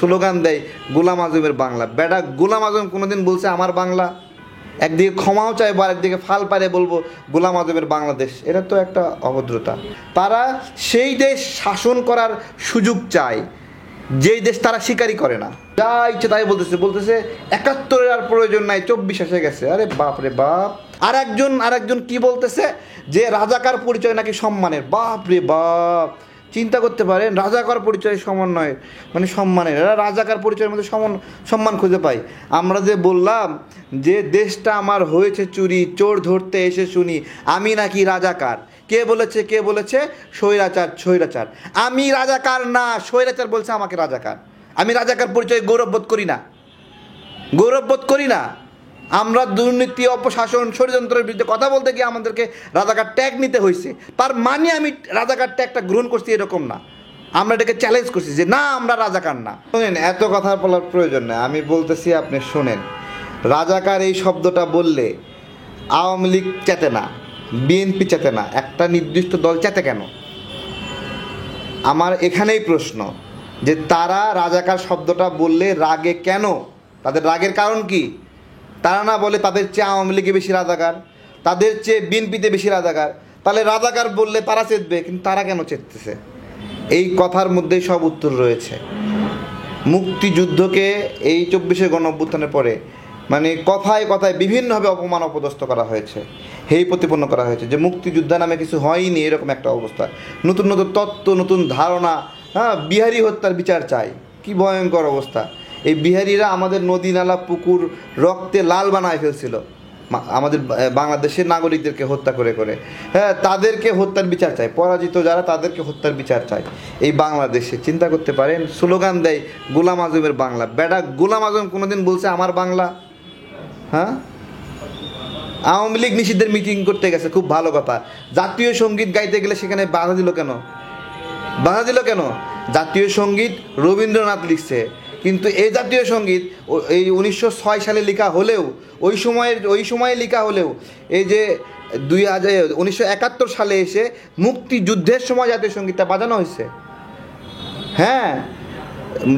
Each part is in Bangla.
স্লোগান দেয় গোলাম আজমের বাংলা। বেটা গোলাম আজম কোনোদিন বলছে আমার বাংলা? একদিকে ক্ষমাও চাইবো আর একদিকে ফাল পারে বলবো গোলাম আজমের বাংলাদেশ। এটা তো একটা অভদ্রতা। তারা সেই দেশ শাসন করার সুযোগ চায় যেই দেশ তারা স্বীকারই করে না। যা ইচ্ছে তাই বলতেছে ৭১-এর আর প্রয়োজন নাই, ২৪ এসে গেছে। আরে বাপ রে বাপ। আরেকজন কি বলতেছে যে রাজাকার পরিচয় নাকি সম্মানের। বাপ রে বাপ, চিন্তা করতে পারেন, রাজাকার পরিচয় সমান নয় মানে সম্মানের। এরা রাজাকার পরিচয়ের মধ্যে সম্মান খুঁজে পাই। আমরা যে বললাম যে দেশটা আমার হয়েছে চুরি, চোর ধরতে এসে শুনি আমি নাকি রাজাকার। কে বলেছে? স্বৈরাচার। আমি রাজাকার না, স্বৈরাচার বলছে আমাকে রাজাকার। আমি রাজাকার পরিচয়ে গৌরববোধ করি না। আমরা দুর্নীতি, অপশাসন, ষড়যন্ত্রের বিরুদ্ধে কথা বলতে গিয়ে আমাদেরকে রাজাকার ট্যাগ নিতে হয়েছে। তার মানে আমি রাজাকার ট্যাগটা গ্রহণ করছি এরকম না। আমরা এটাকে চ্যালেঞ্জ করছি যে না, আমরা রাজাকার না। শোনেন, এত কথা বলার প্রয়োজন নেই, আমি বলতেছি, আপনি শোনেন। রাজাকার এই শব্দটা বললে আওয়ামী লীগ চেতে না, বিএনপি চেতে না, একটা নির্দিষ্ট দল চেতে কেন? আমার এখানেই প্রশ্ন যে তারা রাজাকার শব্দটা বললে রাগে কেন? তাদের রাগের কারণ কি? তারা না বলে তাদের চেয়ে আওয়ামী লীগে বেশি রাজাকার, তাদের চেয়ে বিএনপিতে বেশি রাজাকার। তাহলে রাজাকার বললে তারা চেতবে, কিন্তু তারা কেন চেততেছে? এই কথার মধ্যেই সব উত্তর রয়েছে। মুক্তিযুদ্ধকে এই ২৪শে গণঅভ্যুত্থানের পরে মানে কথায় বিভিন্নভাবে অপমান অপদস্থ করা হয়েছে, হেয় প্রতিপন্ন করা হয়েছে যে মুক্তিযোদ্ধা নামে কিছু হয়নি, এরকম একটা অবস্থা। নতুন তত্ত্ব, নতুন ধারণা। বিহারি হত্যার বিচার চাই, কি ভয়ঙ্কর অবস্থা। এই বিহারিরা আমাদের নদী নালা পুকুর রক্তে লাল বানায় ফেলছিল আমাদের বাংলাদেশের নাগরিকদেরকে হত্যা করে। তাদেরকে হত্যার বিচার চাই, পরাজিত যারা তাদেরকে হত্যার বিচার চাই এই বাংলাদেশে। চিন্তা করতে পারেন, স্লোগান দেয় গোলাম আজমের বাংলা। বেটা গোলাম আজম কোনোদিন বলছে আমার বাংলা? আওয়ামী লীগ নিষিদ্ধের মিটিং করতে গেছে, খুব ভালো কথা। জাতীয় সঙ্গীত গাইতে গেলে সেখানে বাধা দিল কেন? জাতীয় সঙ্গীত রবীন্দ্রনাথ লিখছে, কিন্তু এই জাতীয় সঙ্গীত এই ১৯০৬ সালে লেখা হলেও ওই সময়ে লেখা হলেও এই যে ১৯৭১ সালে এসে মুক্তিযুদ্ধের সময় জাতীয় সঙ্গীতটা বাজানো হয়েছে।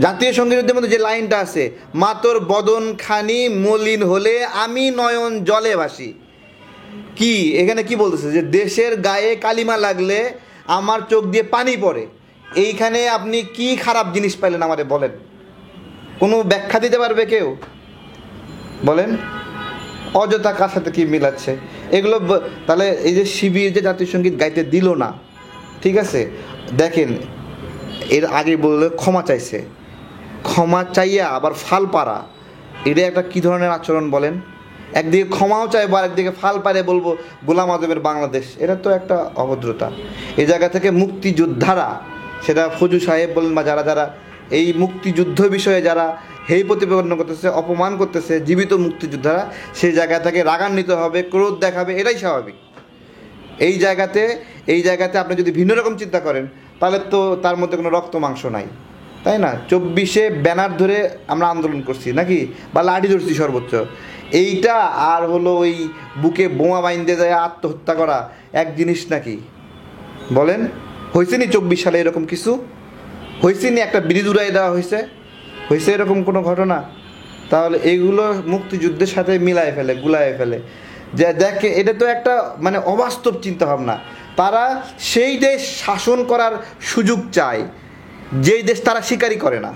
জাতীয় সঙ্গীতের মধ্যে যে লাইনটা আছে, মাতর বদন খানি মলিন হলে আমি নয়ন জলে ভাসি। কি এখানে কি বলতেছে? যে দেশের গায়ে কালিমা লাগলে আমার চোখ দিয়ে পানি পড়ে। এইখানে আপনি কি খারাপ জিনিস পাইলেন আমারে বলেন? কোনো ব্যাখ্যা দিতে পারবে কেউ? বলেন, অযথা কার সাথে কি মিলাচ্ছে এগুলো? তাহলে এই যে শিবির যে জাতীয় সঙ্গীত গাইতে দিল না, ঠিক আছে, দেখেন এর আগে বললে ক্ষমা চাইয়া আবার ফাল পারা, এটা একটা কী ধরনের আচরণ বলেন? একদিকে ক্ষমাও চাইবো আর একদিকে ফাল পারে বলবো গোলাম আজমের বাংলাদেশ। এটা তো একটা অভদ্রতা। এই জায়গা থেকে মুক্তিযোদ্ধারা, সেটা ফজু সাহেব বলেন বা যারা এই মুক্তিযুদ্ধ বিষয়ে যারা হেয় প্রতিপন্ন করতেছে, অপমান করতেছে জীবিত মুক্তিযোদ্ধারা, সেই জায়গা থেকে রাগান্বিত হবে, ক্রোধ দেখাবে, এটাই স্বাভাবিক। এই জায়গাতে আপনি যদি ভিন্ন রকম চিন্তা করেন তাহলে তো তার মধ্যে কোনো রক্ত মাংস নাই, তাই না? ২৪শে ব্যানার ধরে আমরা আন্দোলন করছি নাকি, বা লাঠি ধরছি সর্বোচ্চ। এইটা আর হলো ওই বুকে বোমা বাইন্দে যায় আত্মহত্যা করা এক জিনিস নাকি? বলেন, হয়েছে নি ২৪ সালে এরকম কিছু? হয়েছে নি একটা ব্রিজ উড়াই দেওয়া হয়েছে এরকম কোনো ঘটনা? তাহলে এইগুলো মুক্তিযুদ্ধের সাথে গুলায় ফেলে যে দেখে, এটা তো একটা মানে অবাস্তব চিন্তাভাবনা। তারা সেই দেশ শাসন করার সুযোগ চায় যেই দেশ তারা স্বীকারই করে না।